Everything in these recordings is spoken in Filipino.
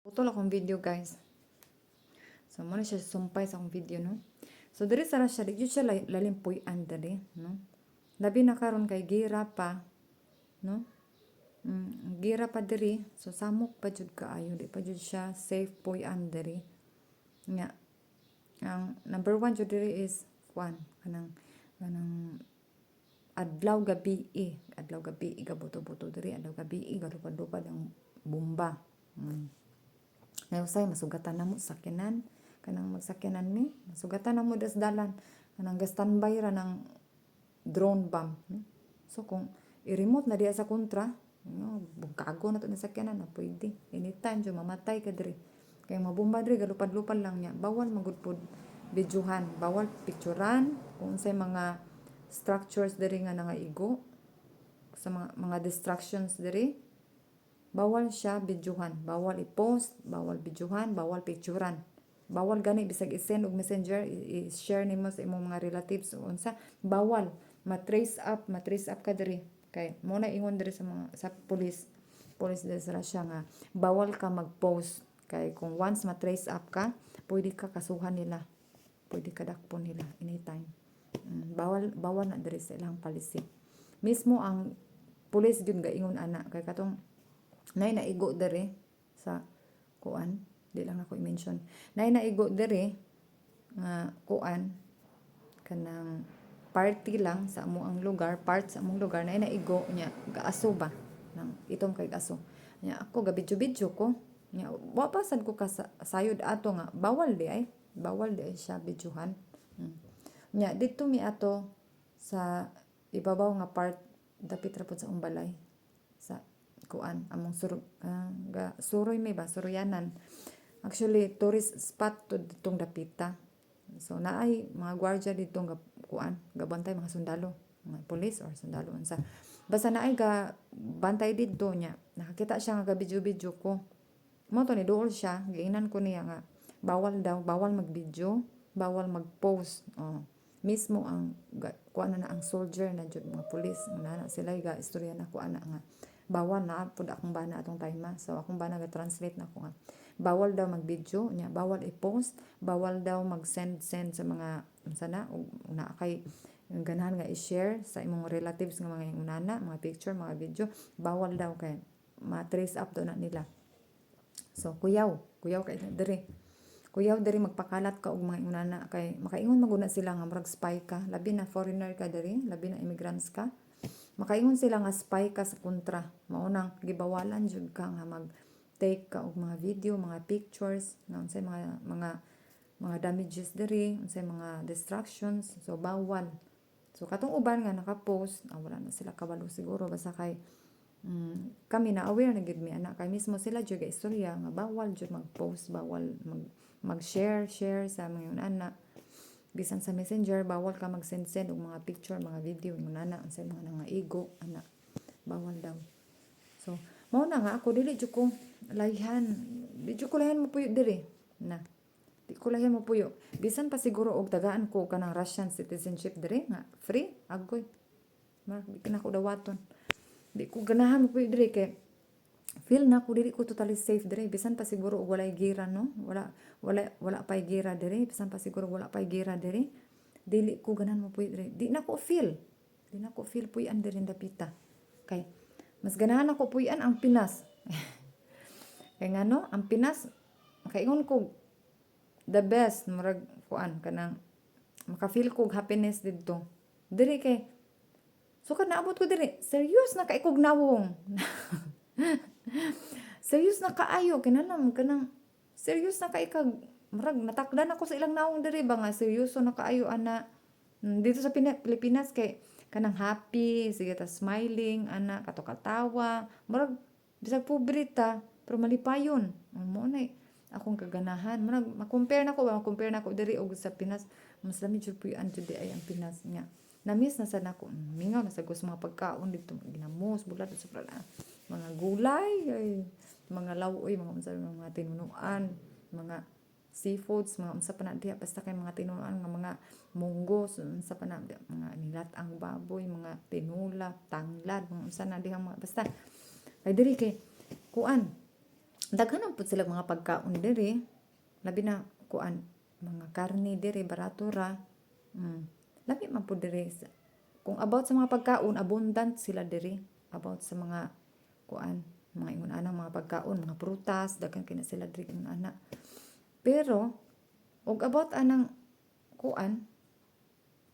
Putol akong video guys. So mo na siya sumpay sa akong video no. So diri sa siya di siya lalimpuy-an dali no. Labi na karon kay gira pa no. Gira pa diri so samok pa jud kaayo di pa jud siya safe puy-an diri. Nga ang number one jud diri is kanang adlaw gabi gabuto-buto diri adlaw gabi galupad-lupad ang bomba. Ngayon say masugatan na mo sakyanan kanang magsakyanan mi masugatan na mo das dalan kanang standby ra ng drone bomb no? So kung i-remote na diya sa kontra no bugkago na to na sakyanan na pwede anytime jo mamatay ka diri kay mabomba diri galupad-lupad lang niya bawal magudpod videohan bawal picturean kung unsay mga structures diri nga nangaigo sa mga distractions diri bawal siya videohan bawal i-post bawal videohan bawal picturean bawal gani bisag i-send og messenger i-share nimo sa imong mga relatives o unsa bawal matrace up ka diri kay mo na ingon diri sa mga sa police diri sa Russia nga bawal ka mag-post kay kung once matrace up ka pwede ka kasuhan nila pwede ka dakpon nila anytime. Bawal na diri sa ilang policy mismo ang police gyud gaingon ana kay katong nay naigo dere sa kuan di lang ako i-mention nay naigo dere nga kuan kanang party lang sa amo ang lugar part sa among lugar nay naigo nya gaaso ba nang itom kay aso nya ako gabidyo-bidyo ko nya wa pa sad ko sayod ato nga bawal di ay siya bidyuhan. Nya dito mi ato sa ibabaw nga part dapit ra pud sa umbalay sa kuan among suroy may ba suroyanan actually tourist spot to ditong dapita so naay mga gwardiya ditong kuan gabantay mga sundalo mga police or sundalo unsa basta naay ga bantay didto nya nakakita siya nga gabidyo-bidyo ko mo to ni duol siya giingnan ko niya nga bawal mag-video bawal mag-post mismo ang kuan na ang soldier na jud mga police na sila ga istorya na kuan na nga bawal na pud akong bana atong time so akong bana ga translate na ko nga bawal daw mag-video nya bawal i-post bawal daw mag-send sa mga unsa na una kay ganahan nga i-share sa imong relatives nga mga unana mga picture mga video bawal daw kay ma-trace up do na nila so kuyaw kay diri magpakalat ka og mga unana kay makaingon maguna sila nga murag spy ka labi na foreigner ka diri labi na immigrants ka makaingon sila nga spy ka sa kontra maunang gibawalan jud ka nga mag take ka og mga video mga pictures nga unsay mga damages diri unsay mga distractions so bawal so katong uban nga naka-post wala na sila kabalo siguro basta kay kami na aware na gid mi ana kay mismo sila jud ga istorya nga bawal jud mag-post bawal mag-share sa mga ana bisan sa messenger bawal ka mag-send og mga picture mga video ng nana unsay mga nangaigo ana bawal daw so mao na nga ako dili jud ko layhan mo puyo diri na di ko layhan mo puyo bisan pa siguro og tagaan ko kanang Russian citizenship diri nga free agoy di na ko dawaton di ko ganahan mo puyo diri kay feel na ko dili ko totally safe diri bisan pa siguro og walay gira no wala pay gira diri bisan pa siguro wala pay gira diri dili ko ganahan mo puy diri di na ko feel puy-an diri dapita kay mas ganahan ako puy-an ang Pinas kay ngano ang Pinas kaingon ko the best murag kuan kanang maka-feel ko happiness didto diri kay so naabot ko diri serious na kay kog nawong serious na kaayo kinanam kanang serious na kay kag murag natakdan ako sa ilang nawong diri ba nga seryoso na kaayo ana dito sa Pilipinas kay kanang happy sige ta smiling ana kato-katawa murag bisag pobre ta pero malipayon mo na akong kaganahan murag makompare nako diri og sa Pinas mas lami jud puy-an jud ay ang Pinas nya na-miss na sad nako mingaw na sa gusto mga pagkaon dito ginamos bulat sa mga gulay ay mga lawoy mga unsa mga tinunuan mga seafoods mga unsa pa na diha basta kay mga tinunuan nga mga munggos unsa pa na mga nilat ang baboy mga tinula tanglad mga unsa na diha mga basta kay diri kay kuan daghanan pud sila mga pagkaon diri, labi na kuan mga karne diri baratura. Mm. Labi man pud diri kung about sa mga pagkaon abundant sila diri about sa mga kuan mga ingon anang mga pagkaon, mga prutas, daghan kina sila diri ingon ana. Pero og about anang kuan,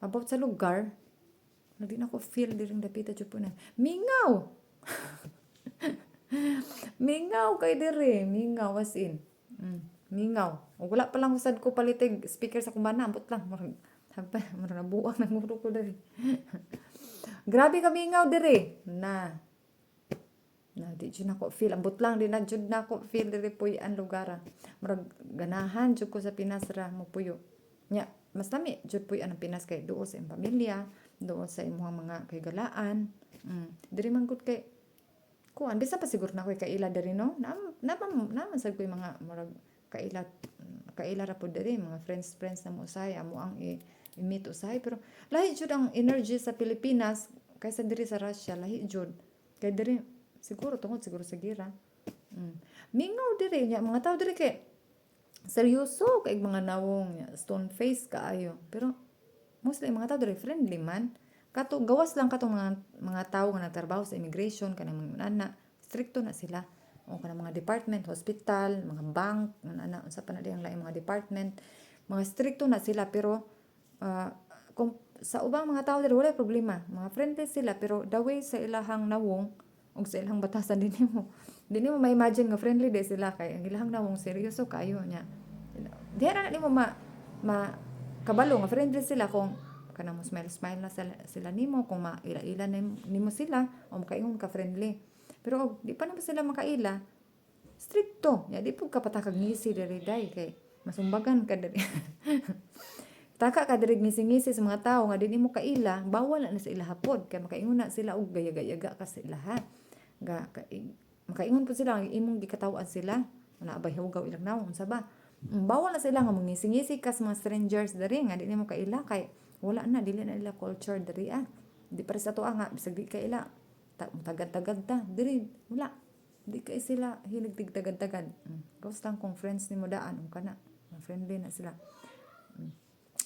about sa lugar, na di na ko feel diring dapita jud po na. Mingaw! Mingaw kay dire, mingaw as in. Mingaw. Ug wala pa lang usad ko palitig speaker sa kumbana, ambot lang murag haba, murag nabuang nang muro ko diri. Grabe ka mingaw dire. Na di jud nako feel ambot lang di na jud nako feel diri puy ang lugar. Murag ganahan jud ko sa Pinas ra mo puyo. Nya, mas lami jud puy ang Pinas kay duo sa imong pamilya, duo sa imong mga kaygalaan. Diri man gud kay kuan bisa pa siguro na ko'y kaila diri no. Naman sad ko'y mga murag kaila ra pud diri mga friends na mo usay amo ang i-meet usay pero lahi jud ang energy sa Pilipinas kaysa diri sa Russia lahi jud. Kay diri siguro tungod siguro sa gira. Mingaw diri nya mga tao diri kay seryoso kay mga nawong nya stone face kaayo. Pero mostly mga tao diri friendly man. Kato gawas lang katong mga tao nga nagtrabaho sa immigration kanang mga ana stricto na sila o kanang mga department, hospital, mga bank, ana unsa pa na diyang lain mga department, mga stricto na sila pero kung sa ubang mga tao diri wala problema, mga friendly sila pero the way sa ilahang nawong ug sa ilahang batasan dinhi mo ma-imagine nga friendly day sila kay ang ilahang nawong seryoso kayo nya. Di na nimo ma kabalo nga friendly sila kung kanang mo smile na sila nimo kung maila-ila nimo sila o makaingon ka friendly. Pero og di pa naman sila makaila, stricto. Ya di pud ka patakag ngisi diri day kay masumbagan ka diri. Taka ka diri ngisi-ngisi sa mga tao nga di nimo kaila, bawal na sa ila hapod kay makaingon na sila og gayaga-yaga ka sa ilaha. Makaingon pud sila ang imong gikatawan sila. Na abay hugaw ilang naw unsa ba? Bawal na sila nga mangisi-ngisi ka sa mga strangers diri nga di nimo kaila kay wala na dili na ila culture diri di para sa tuwa nga bisag di ka ila tagad-tagad ta diri wala di kay sila hilig tigtagad-tagad. Gawas lang kung friends nimo daan kana friendly na sila.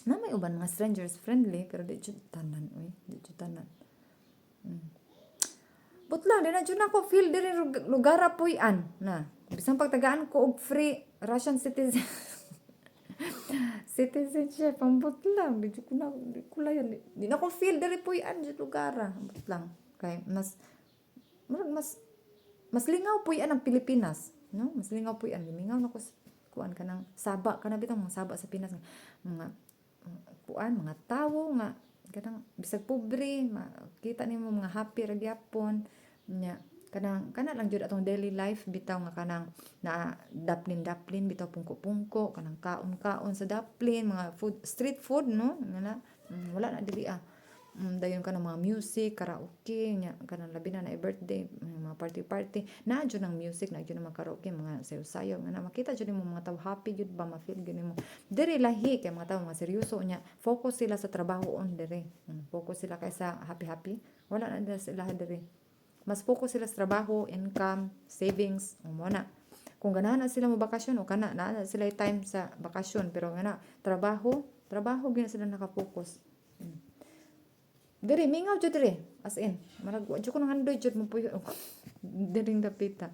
Na may uban mga strangers friendly pero di jud tanan di jud tanan. But lang di na jud nako feel diri lugar puy-an na bisan pagtagaan ko og free Russian citizenship ambot lang di ko layan di na ko feel diri puy-an jud lugar ambot lang kay mas lingaw puy-an ang Pilipinas no mas lingaw puy-an limingaw nako kuan kanang saba kana bitong mga saba sa Pinas mga kuan mga tawo nga kanang bisag pobre makita nimo mga happy ra gyapon nya kana lang jud atong daily life bitaw nga kanang na daplin bitaw pungko kanang kaon sa daplin mga food street food no ngana wala na dili dayon kanang mga music karaoke nya kanang labi na birthday mga party na jud ang music na jud ang karaoke mga sayo-sayo nga makita jud mo mga tawo happy jud ba ma-feel gid mo diri lahi kay mga tawo mga seryoso nya focus sila sa trabaho on diri focus sila kaysa happy wala na sila diri mas focus sila sa trabaho, income, savings, mo na. Kung ganahan na sila mo bakasyon o kana na sila time sa bakasyon pero ngana trabaho gyud sila naka-focus. Diri mingaw jud diri as in marag wa jud ko nang andoy jud mo puyo diring dapita.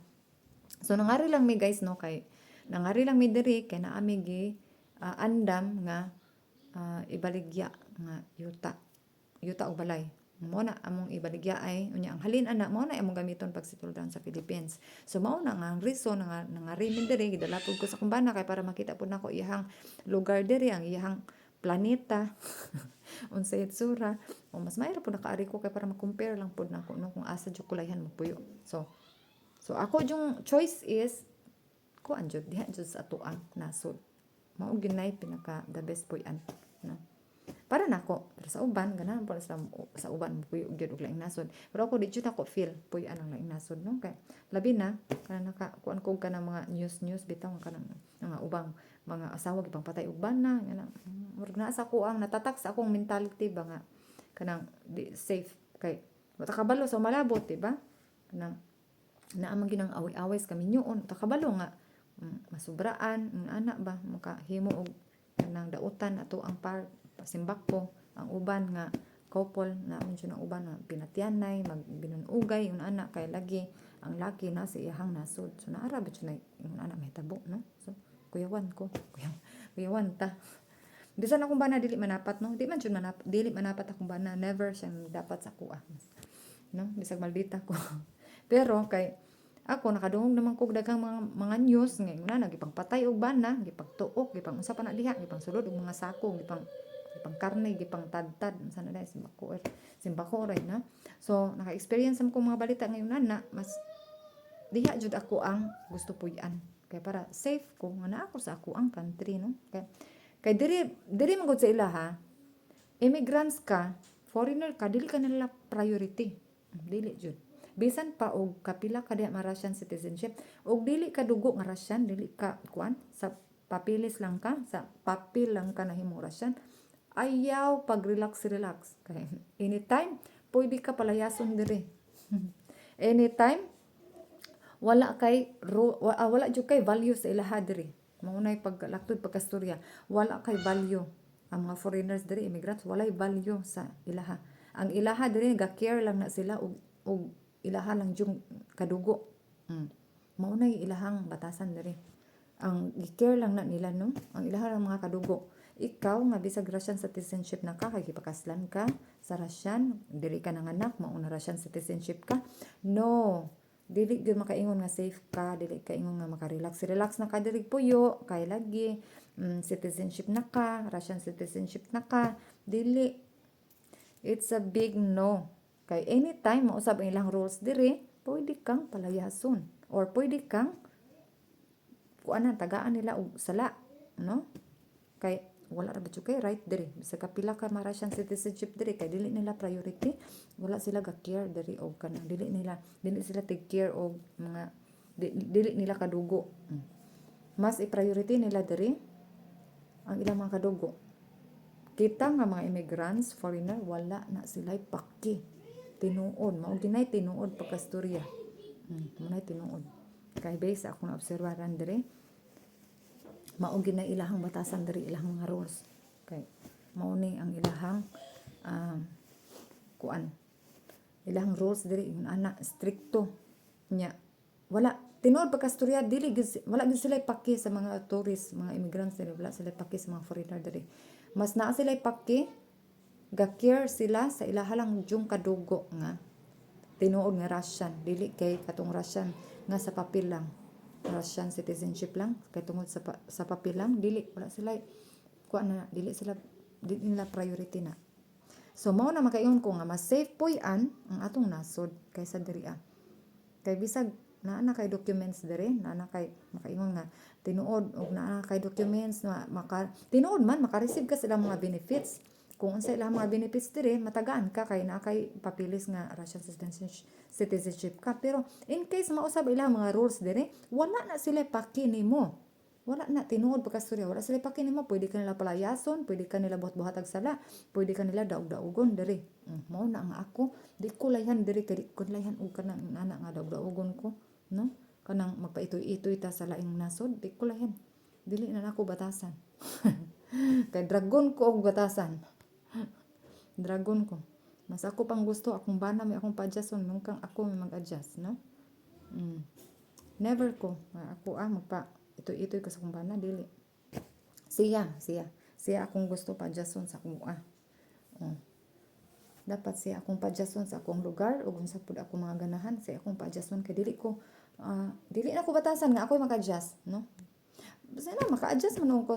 So nangari lang mi guys no kay nangari lang mi diri kay naa mi gi andam nga ibaligya nga yuta og balay. Mo na among ibaligya ay unya ang halin ana mo na among gamiton pag settle down sa Philippines. So mao na nga ang reason nga nangari mi diri gidala pud ko sa kumbana kay para makita pud nako iyang lugar diri ang iyang planeta unsay itsura o mas mayra pud nakaari ko kay para ma-compare lang pud nako no kung asa jud kulayhan mo puyo. So ako yung choice is kuan jud diha jud sa atoang nasod. Mao ginay pinaka the best puy-an no. Para nako pero sa uban ganahan po sa uban puyo gyud og laing nasod pero ako di jud ako feel puy-an ang laing nasod no kay labi na kana kuan ko kanang mga news bitaw kanang mga ubang mga asawa gipang patay og bana nga murag naa sa ko ang natatak sa akong mentality ba nga kanang di safe kay wata kabalo sa malabot di ba kanang Naamang ginang away-away sa kami nyoon takabalo nga masubraan anak ba makahimo og kanang dautan ato ang pasimbak ko ang uban nga couple na man ang uban nga pinatyanay magbinunugay yung anak kay lagi ang laki na sa iyahang nasod so naara ba siya na yung anak may tabo no so kuyawan ko kuyawan ta bisan akong bana dili manapat no di man jud dili manapat akong bana never siyang dapat sa kuha no bisag maldita ko pero kay ako nakadungog naman kog daghang mga news nga una nagipangpatay og bana, gipagtuok, gipang unsa pa na diha, gipang sulod og mga sako, gipang karne, gipang tadtad, unsa na dai simbako ray na. So naka-experience am ko mga balita ngayon na mas diha jud ako ang gusto puy-an. Kay para safe ko nga naa ako sa ako ang country no. Kay diri man gud sa ilaha, immigrants ka, foreigner ka, dili ka nila priority. Dili jud. Bisan pa og kapila ka diha Russian citizenship og dili ka dugo nga Russian dili ka kuan sa papilis lang ka sa papel lang ka nahimo Russian ayaw pag relax kay anytime pwede ka palayason diri anytime wala jud kay value sa ilaha diri maunay paglaktod pagkastorya wala kay value ang mga foreigners diri immigrants walay value sa ilaha ang ilaha diri ga-care lang na sila og ilaha lang yung kadugo. Maunay ilahang batasan diri. Ang i-care lang na nila no, ang ilaha lang mga kadugo. Ikaw nga bisag Russian citizenship na ka kay gipakaslan ka sa Russian, dili ka nanganak mauna Russian citizenship ka. No, dili gyud makaingon nga safe ka, dili ka ingon nga makarelax. Relax na ka diri puyo, kay lagi citizenship na ka, Russian citizenship na ka, dili. It's a big no. Kay anytime mausab ang ilang rules diri, pwede kang palayason or pwede kang kuanan tagaan nila og sala, no? Kay wala ra ba kay right diri. Bisa kapila ka Russian citizenship diri kay dili nila priority, wala sila ga-care diri og kanang dili sila take care og mga dili nila kadugo. Mas i-priority nila diri ang ilang mga kadugo. Kita nga mga immigrants, foreigner, wala na sila'y paki. Tinuod mao ginay tinuod pagkastorya munay tinuod kay base ako na obserbaran diri mao ginay ilahang batasan diri ilahang mga rules kay mao ni ang ilahang kuan ilahang rules diri yung anak stricto nya wala tinuod pagkastorya dili wala gid sila paki sa mga tourist mga immigrants diri wala sila paki sa mga foreigner diri mas naa sila paki ga-care sila sa ilaha lang yung kadugo nga tinuod nga Russian dili kay katong Russian nga sa papel lang Russian citizenship lang kay tungod sa papel lang dili wala sila kuan na dili nila priority na so mao na makaingon ko nga mas safe puy-an ang atong nasod kaysa diri kay bisag naa na kay documents diri naa na kay makaingon nga tinuod og naa na kay documents na tinuod man maka-receive ka sila mga benefits kung unsa ilang mga benefits diri matagaan ka kay naa kay papilis nga Russian citizenship ka pero in case mausab ilang mga rules diri wala na sila paki nimo wala na tinuod pagkastorya wala sila paki nimo pwede ka nila palayason pwede ka nila buhat-buhatag sala pwede ka nila daog-daogon diri mao na nga ako di ko layhan diri kay di ko layhan og kanang anak nga daog-daogon ko no kanang magpaitoy-itoy ta sa laing nasod di ko layhan dili na ako batasan kay dragon ko og batasan dragon ko mas ako pang gusto akong bana may akong pa-adjust nung kang ako may mag-adjust no never ko ako magpa itoy ko sa akong bana dili siya akong gusto pa-adjust sa akong dapat siya akong pa-adjust sa akong lugar ug unsa pud ako mga ganahan siya akong pa-adjust kay dili na ko batasan nga ako mag-adjust no basta na maka-adjust man ko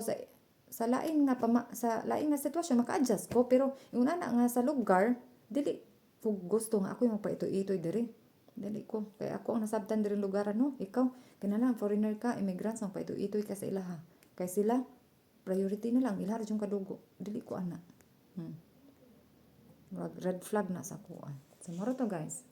sa lain nga sitwasyon maka-adjust ko pero yung ana nga sa lugar dili ko gusto nga ako magpaitoy-itoy diri dili ko kay ako ang nasabtan diri lugar no ikaw kinahanglan foreigner ka immigrants ang paitoy-itoy ka sa ilaha kay sila priority na lang ilaha yung kadugo dili ko ana red flag na sa kuan so moro to guys